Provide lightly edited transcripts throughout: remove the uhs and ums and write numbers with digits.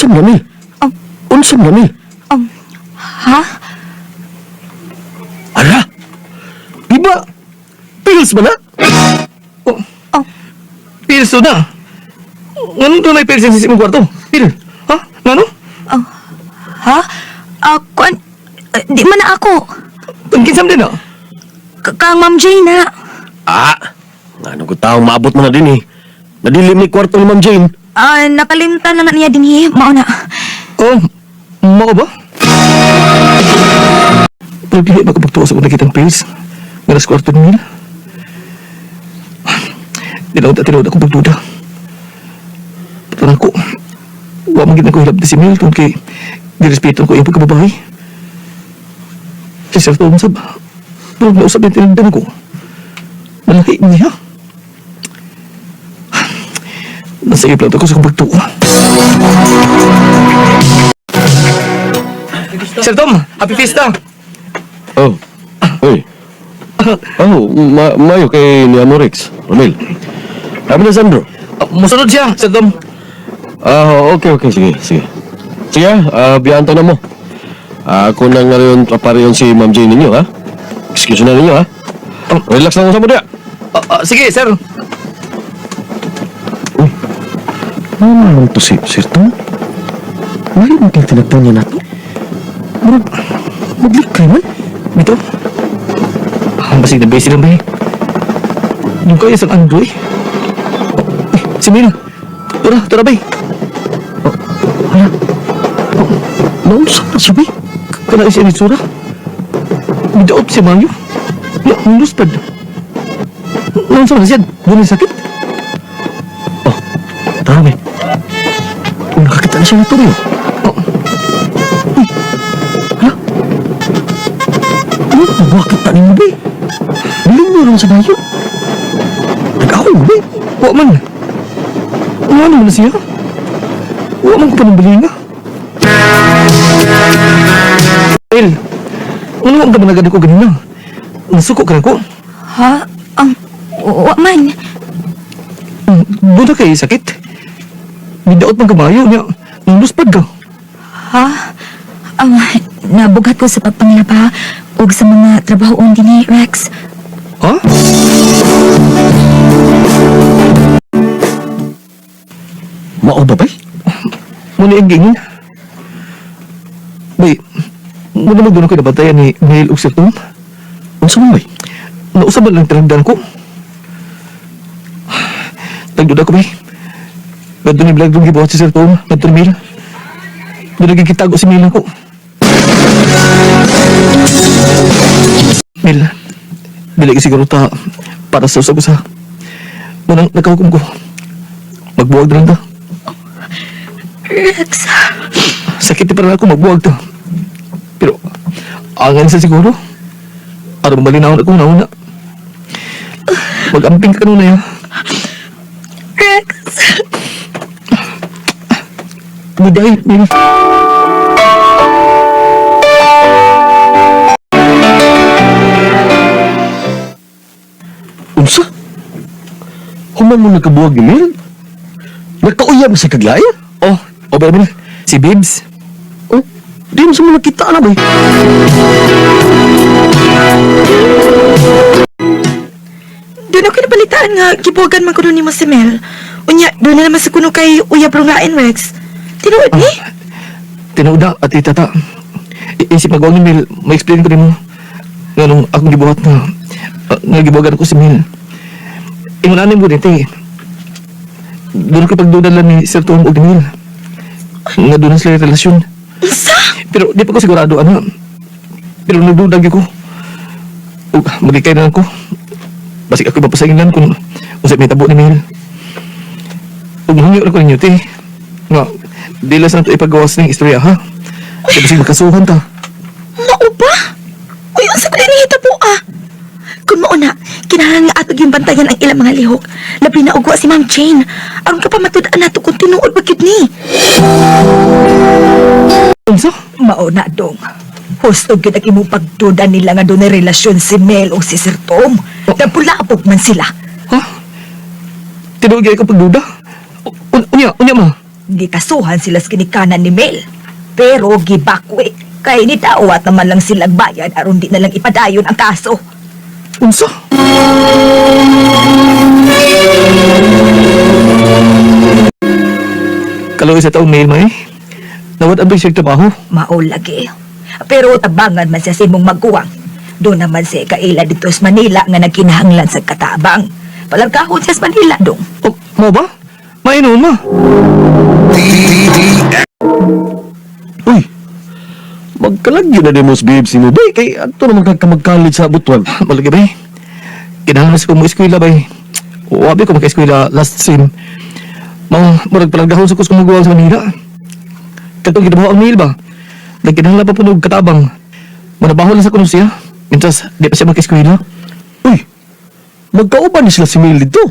Unsam na, Mel? Um, Unsam na, Mel? Ha? Ala? Di ba? Pills ba na? Oh, Pills to na. Ngano to may pills sa imong kwarto? Pil. Ha? Ngano? ha? Kuan, di man na ako. Pagkinsam din na. Kang Ma'am Jane na. Ano ko taong maabot mo na din eh. Nadilim ni kwarto ni Ma'am Jane. Nakalimtan na niya din mao na. Oh, mao ba? Pero dili ba ko pagtuwa sa kung nakitang pills? Nga nas kwarto ni Mil? Tinawad ako pagduda. Parang ko, huwag magiging ko hilap di si Mil kung kay direspeto ko yung pagkababae. Si Sir Tom sab, pero nausap yung tinagdan ko. Malaki niya. Nasa iplat ako sa pagtuwa. Sir Tom, happy fiesta! Oh. Uy. Mayo kay ni Amorex. Romel. Kami na Sandro. Musunod siya, Sir Tom. Okay. Sige. Sige, biyaan to na mo. Ako na nga rin papareyon si Ma'am Jane ninyo, ha? Excuse na ninyo, ha? Relax lang sa mo diya. Sige, sir. Ano naman to si Sir Tom? Mahal mo kayong tinagtan niya nato? Maglikay man? Dito? Basig na basic lang ba eh? Yung kaya isang Android? Si Mil. Tara ba eh? Naunsa na siya, bay? Kana siya ni Tsura? Midaot si Mario? Ang luspad. Naunsa na siya? Doon sakit? Tara, bay. Nakakita na siya na Toryo. Bakit pa rin mo, bay? Biling mo lang sa dayo. Nag-away mo, bay? Wa man. Ano naman na siya? Wa man ko pa ng bilinga. El, ano ang kamanagad ko ganina? Nasuko ka na ko? Ha? Wa man. Doon na kayo sakit. Midaot man kamayo niya. Ang luspad ka. Ha? Nabugat ko sa pagpangilaba o sa mga trabahoon din ni Rex. Ha? Mao ba, bay? Muna yung gingin. Bay, muna magdoon ko nabatayan ni Mail o Sir Tom. Unsa man, bay? Nausaban lang tinagdan ko. Nagduda ko, bay. Ganto ni Vlog doon gibuhat si Sir Tom. Ganto ni Mail. Doon nagkikitago si Mail ako. Mail, dili ka siguro ta para sa usap sa munang nakahukom ko. Magbuwag na lang ta. Rex. Sakit pa rin ako magbuwag to. Pero, angan sa siguro. Para mabalinaw ako na. Mag-amping ka kanuna yan. Rex. Muday, Mil. Unsa? Human mo nagkabuwag ni Mel? Nagkauyab sa kaglaya? Ba, Mil? Si Bibs. Di mo sa mga kita na, bay. Doon ako napalitaan nga, gibuwagan man ko ni mo si Mel. Unya, doon na naman sa kuno kay Uyab Rongain, Rex. Tinuod ni? Tinauda at itata. Isip magawag ni Mil, ma-explain ko rin mo. Nga nung akong gibuhat na, nga gibuwagan ko si Mil. Imunanin mo dito eh. Doon ko pagdudalan ni Sir Tom o ni Mil. Nga doon sila yung relasyon. Isa? Pero di pa ko sigurado, ano. Pero nagdudag ko. Magikay na lang ko. Basig ako ipapasaginlan kung sa may tabo ni Mil. Hungyo na ko ninyo, te. Nga, dilas na ito ipagawas ng istorya, ha? Kasi basig magkasuhan ta. Mao ba? Uy, ang sakit ni hita po Kung mauna, kinahanglan nga atog yung bantayan ang ilang mga lihok. Labi na ugwa si Ma'am Jane. Aron ka pa matudaan nato kung tinuod ba gyud ni. Unsa? Mauna dong. Husto gyud ang imong pagduda nila nga doon relasyon si Mel o si Sir Tom. Nagpulapog man sila. Ha? Tinugay ka pagduda? Unya ma. Gikasuhan sila sa kinikanan ni Mel. Pero gibakwe. Kay ni dawat naman lang silang bayad aron di na lang ipadayon ang kaso. Unsa? Kalau isa taong mail mo eh. Nawad ang siya trabaho. Mao lagi. Pero tabangan man siya sa imong magkuwang. Doon naman siya kaila dito sa Manila nga nagkinahanglan sa katabang. Palagkahon siya sa Manila dong. Oh, mo ba? Mainom ma. Uy, magkalagyo na din mo sa babes mo. Bay, kay ato naman magkalit sa butuan. Malagi ba eh? Kinahanglan sa kong eskwela ba eh? Wabi ko maka-eskwela last sim. Murag palagdahon sa kus kumuguwag sa Manila. Katong ginabaho ang mail ba? Nagkinahanglan pa po ng katabang. Manabaho lang sa kuno siya. Mintas, di pa siya maka-eskwela. Uy, magkauban ni sila si Mel dito.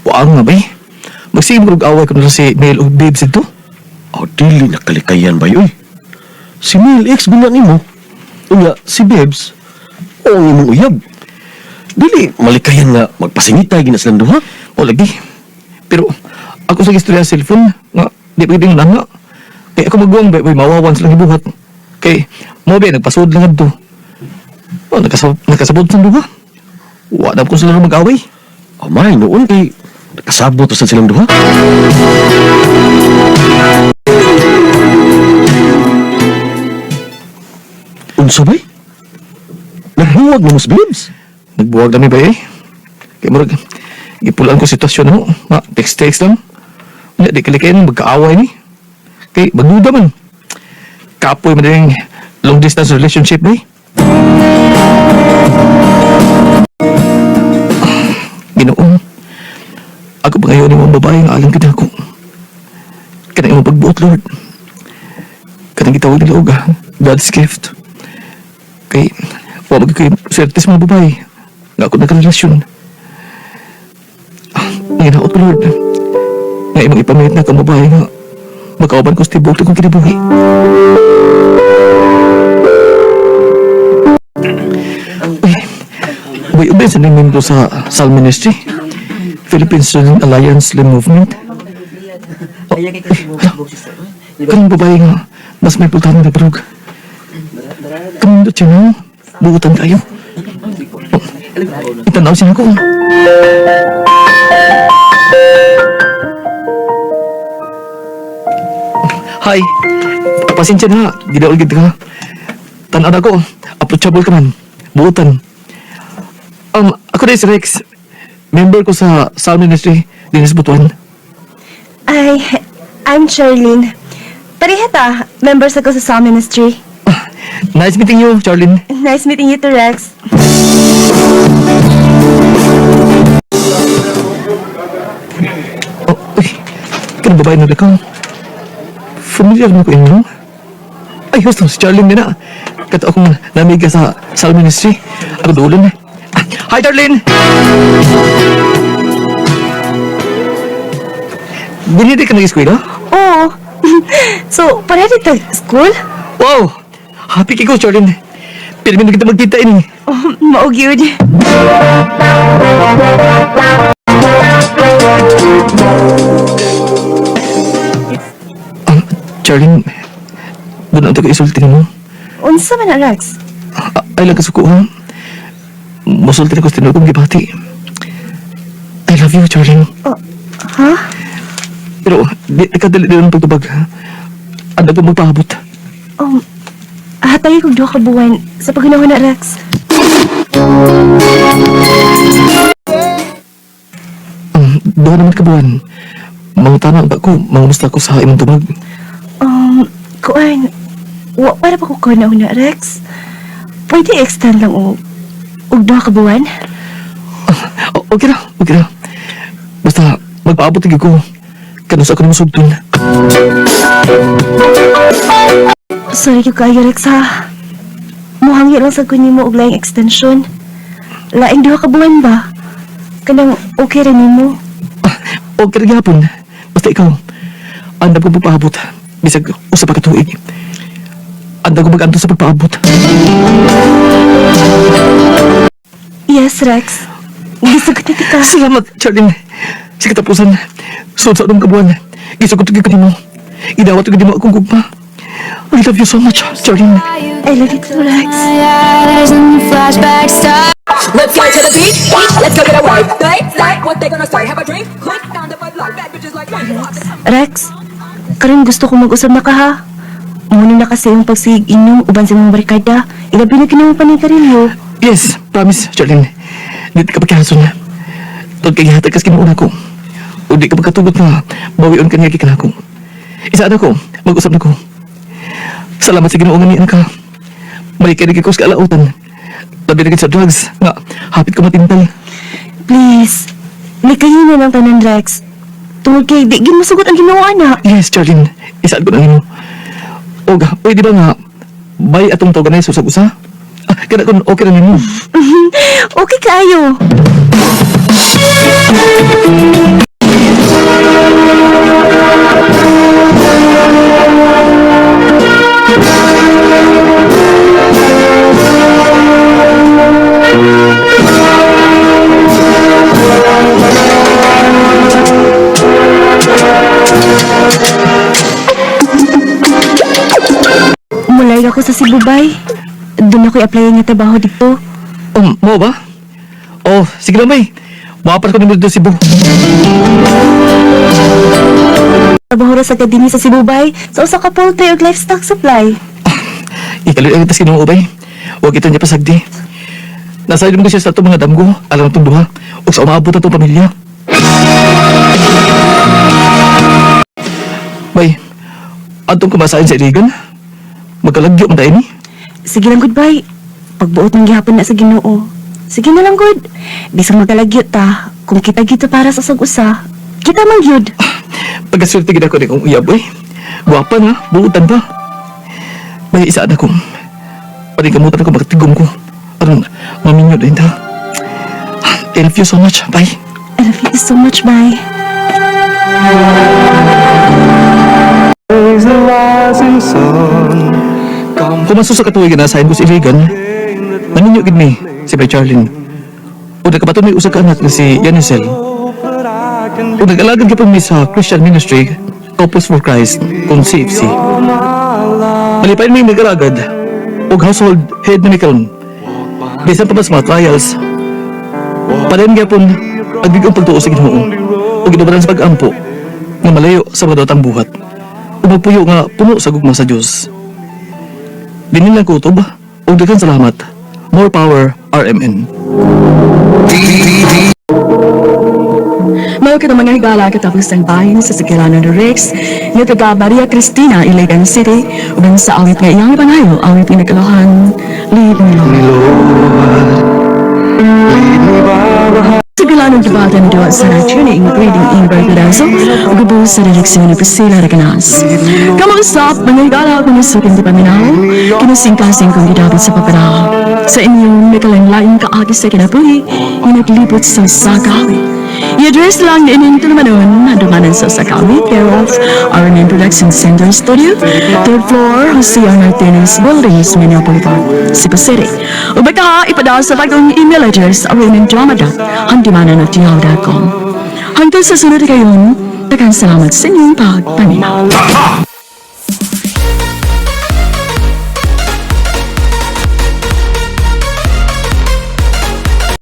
Waang nga ba eh? Magsimulog away ko na si Mail o Babes ito. Oh, dili na kalikayan ba yun? Si Mel, ex-bina ni mo. Unya, si Babes, o ang imong uyab. Dili, malikayan nga magpasingitay gina silang duha. O lagi. Pero ako sa istorya sa cellphone, nga, di pa nga nga. Kaya ako magbuwang ba, mawawan silang ibuhat. Kay, mo ba, nagpasod lang ito. O, nakasabot sa duha. Wala ko sila mag-away. Amay, noon kay nakasabot sa silang duha. Unsa bay? Nagbuwag mo mas Babes? Nagbuwag kami ba eh? Kaya murag, ipulaan ko sitwasyon mo. Text-text lang. Wala, di kalikayan magkaaway ni. Kay, magduda man. Kapoy man yung long distance relationship ba eh? Ginoon. Ako pa ngayon yung mga babae nga alam kita ako. Kanang imong pagbuot, Lord. Kanang gitawag nila og God's gift. Kay, wala ko yung swerte sa mga babae. Nga ako nagkarelasyon. Nginaot ko, Lord. Nga imong ipamit na kang babae nga magkauban ko sa tibok na kong kinabuhi. Uy, ubay sa nang membro sa SAL Ministry. Philippine Student Alliance Slim Movement. Kanang babae nga, mas may pultahan na barog. Kamindot siya na, buutan kayo. Itanaw siya ako. Hi, pasensya na, ginaulgid ka. Tanaw na ko, approachable ka man, buutan. Ako na si Rex. Member ko sa SAL Ministry, din sa Butuan. Ay, I'm Charlene. Parihata, members ako sa SAL Ministry. Nice meeting you, Charlene. Nice meeting you too, Rex. Oh, uy, kanang babae na ka. Familiar mo ko inyo? Ay, gusto, si Charlene din na. Kato akong namiga sa SAL Ministry. Ako doon eh. Hi, Charlene! Binili ka nag-eskwela? Oo. So, parihata school? Wow! Happy kiko, Charlene. Pero may kita magkita ini. Oh, maog yun. Charlene, doon ang taga-isulti mo. Unsa man na, Rex? Ay lang kasuko, ha? Musulti na ko sa tinugong gibati. I love you, Charlene. Oh, ha? Pero, di kadali din ang pagtubag. Ano po magpahabot? Hatay kong 2 ka buwan sa paghinahon na, Rex. Doon naman kabuhan. Mga tanang ba ko, mangamusta ko sa imong tubag. Kuan, para pa ko kunahon na, Rex. Pwede extend lang og 2 ka buwan? Okay na, okay na. Basta, magpaabot lagi ko. Kanus ako na masugtun. Sorry kayo, Rex, ha? Muhangyo lang sa kunin mo og laing extension. Laing 2 ka buwan ba? Kanang okay rin mo. Okay rin hapon. Basta ikaw, anda ko magpaabot. Bisag, usa pa katuig. Anda ko mag-anto sa pagpaabot. Yes, Rex. Gusto ko na kita. Salamat, Charlene. sa katapusan, sunod sa anong kabuan, gisugod ko mo. Idawat ko di mo akong gugma. I love you so much, Charlene. I love you too, Rex. Let's go to the beach. Let's go get a wife. They like what they gonna say. Have a drink. Quick down the bud like bad bitches like me. Rex, karon gusto ko mag-usap na ka ha. Muna na kasi yung pagsig inyong uban sa mga barikada. Ilabi na kinamang panikarilyo. Yes, promise, Charlene. Di ka pagkahason na. Tod kay hatag kas kinuuna ko. O di ka pagkatugot na bawion ka niya kikan ako. Isa na ko, mag-usap na ko. Salamat sa ginuungan niyan ka. Malikinig ko sa kalautan. Labi na sa drugs nga hapit ko matintal. Please, likayin na lang tanan, Rex. Tungod kay di gin masugot ang ginawa na. Yes, Charlene. Isaan ko na nimo. Oga, pwede ba nga bay atong tawagan na usag-usa? Kada kun okay na nimo. Okay kayo. Mulay ako sa Cebu Bay. Doon ako i-apply nga trabaho dito. Mo ba? Oh, sige lang bay. Mapapas ko nimo dito sa Cebu. Trabaho ra sa akademi sa Cebu Bay sa usa ka poultry ug livestock supply. Ikalit ang itas kinuha bay. Huwag ito niya pasagdi. Nasa mo siya sa itong mga damgo, alam itong duha, o sa umabot na itong pamilya. Bay, atong kumasain sa iligan. Magkalagyo ang tayo ni. Sige lang, goodbye. Pagbuot ng gihapon na sa Ginoo. Sige na lang, good. Bisang magkalagyot ta. Kung kita gito para sa sag-usa, kita man gyud. Pagkaswerte gina ko ni kong uyab, boy. Guwapa na, buutan pa. May isa na kong. Panikamutan ako magtigom ko. Aron, maminyo din ta. I love you so much. Bye. I love you so much, bye. Kumaso sa katuwig na sahin ko si Regan, naminyo gid ni si Bay Charlene. O nagkapato may usa ka anak na si Yanisel. O nag-alagad ka pa mi sa Christian Ministry, Corpus for Christ, kung CFC. Malipain may nag-alagad, o household head na ni karon. Bisan pa ba sa mga trials, padayon gyapon ang bigong pagtuo sa Ginoo, o ginubaran sa pag-ampo, nga malayo sa mga datang buhat, o magpuyo nga puno sa gugma sa Diyos. Dinin lang kutob, o daghang salamat. More power, RMN. Mao kita mga higala katapos ng bahin sa Sikilanan ni Rex nga taga Maria Cristina, Iligan City, uban sa awit nga iyang ipangayo, awit pinagkalohan, Lead Me Lord. Sikilanan kibatan doon sa natuning reading in Bergulazo, ugabo sa direksyon ni Priscilla Reganas. Kamuusap, mga higala kung isukin di paminaw, kinasingkasing kong gidabot sa paparaw. Sa inyong may kalanlaing kaagi sa kinabuhi, inaglibot sa sagawi. I-address lang na inyong tulumanon na dumanan sa Sakawi, care of our main production center studio, 3rd floor, Jose R. Martinez Buildings, Minneapolitan, Cebu City. O baka ipadaan sa bagong email address awinindramadat@yahoo.com. Hanggang sa sunod kayon, daghang salamat sa inyong pagpaminaw.